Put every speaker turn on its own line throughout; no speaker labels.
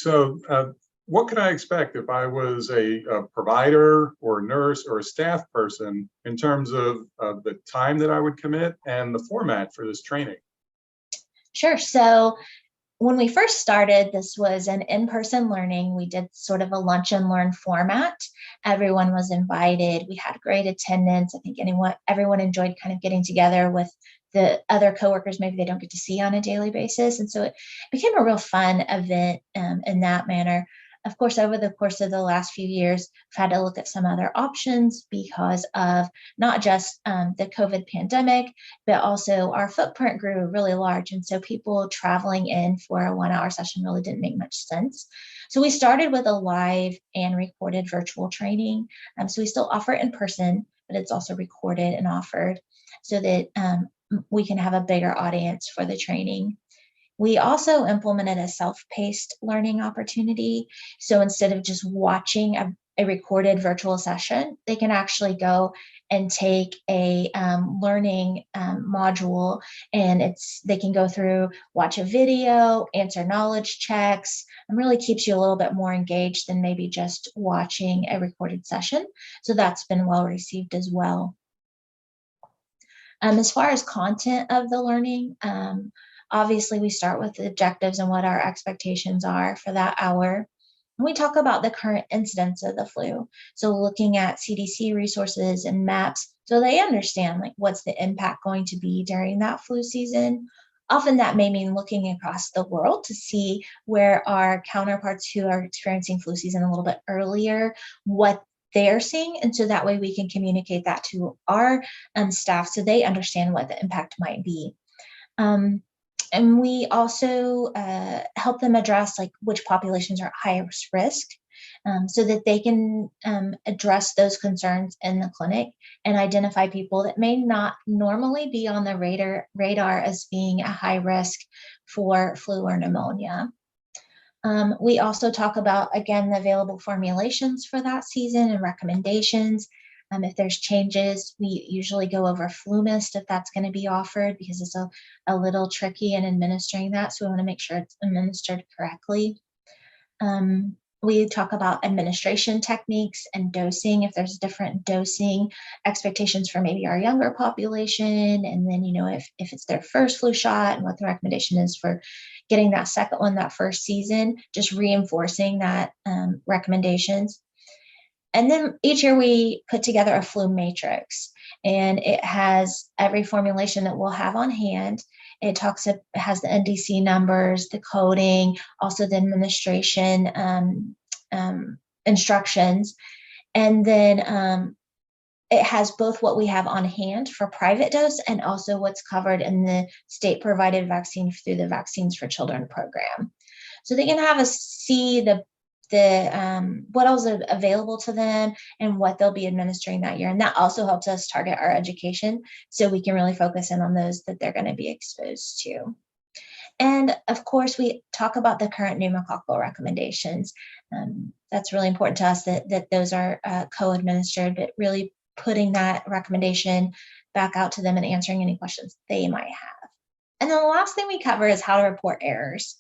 So what could I expect if I was a provider or a nurse or a staff person in terms of the time that I would commit and the format for this training?
Sure. So when we first started, this was an in-person learning. We did sort of a lunch and learn format. Everyone was invited. We had great attendance. I think everyone enjoyed kind of getting together with the other coworkers maybe they don't get to see on a daily basis. And so it became a real fun event in that manner. Of course, over the course of the last few years, we've had to look at some other options because of not just the COVID pandemic, but also our footprint grew really large. And so people traveling in for a 1 hour session really didn't make much sense. So we started with a live and recorded virtual training. So we still offer it in person, but it's also recorded and offered so that we can have a bigger audience for the training. We also implemented a self-paced learning opportunity. So instead of just watching a recorded virtual session, they can actually go and take a learning module, and they can go through, watch a video, answer knowledge checks, and really keeps you a little bit more engaged than maybe just watching a recorded session. So that's been well received as well. As far as content of the learning, obviously, we start with the objectives and what our expectations are for that hour. And we talk about the current incidence of the flu. So looking at CDC resources and maps so they understand like what's the impact going to be during that flu season. Often that may mean looking across the world to see where our counterparts who are experiencing flu season a little bit earlier, what they're seeing. And so that way we can communicate that to our staff so they understand what the impact might be. And we also help them address like which populations are at highest risk so that they can address those concerns in the clinic and identify people that may not normally be on the radar as being a high risk for flu or pneumonia. We also talk about, again, the available formulations for that season and recommendations. If there's changes, we usually go over FluMist if that's going to be offered because it's a little tricky in administering that. So we want to make sure it's administered correctly. We talk about administration techniques and dosing, if there's different dosing expectations for maybe our younger population. And then, if it's their first flu shot and what the recommendation is for getting that second one, that first season, just reinforcing that recommendations. And then each year we put together a flu matrix, and it has every formulation that we'll have on hand. It has the NDC numbers, the coding, also the administration instructions. And then it has both what we have on hand for private dose and also what's covered in the state-provided vaccine through the Vaccines for Children program. So they can have us see what else is available to them and what they'll be administering that year. And that also helps us target our education so we can really focus in on those that they're going to be exposed to. And of course, we talk about the current pneumococcal recommendations. That's really important to us that those are co-administered, but really putting that recommendation back out to them and answering any questions they might have. And then the last thing we cover is how to report errors.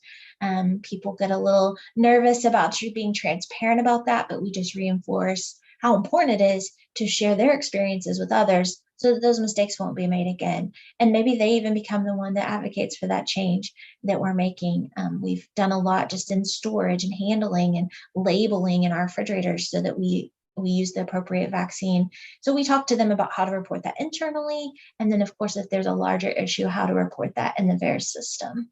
People get a little nervous about you being transparent about that, but we just reinforce how important it is to share their experiences with others so that those mistakes won't be made again. And maybe they even become the one that advocates for that change that we're making. We've done a lot just in storage and handling and labeling in our refrigerators so that we use the appropriate vaccine. So we talk to them about how to report that internally. And then, of course, if there's a larger issue, how to report that in the VAERS system.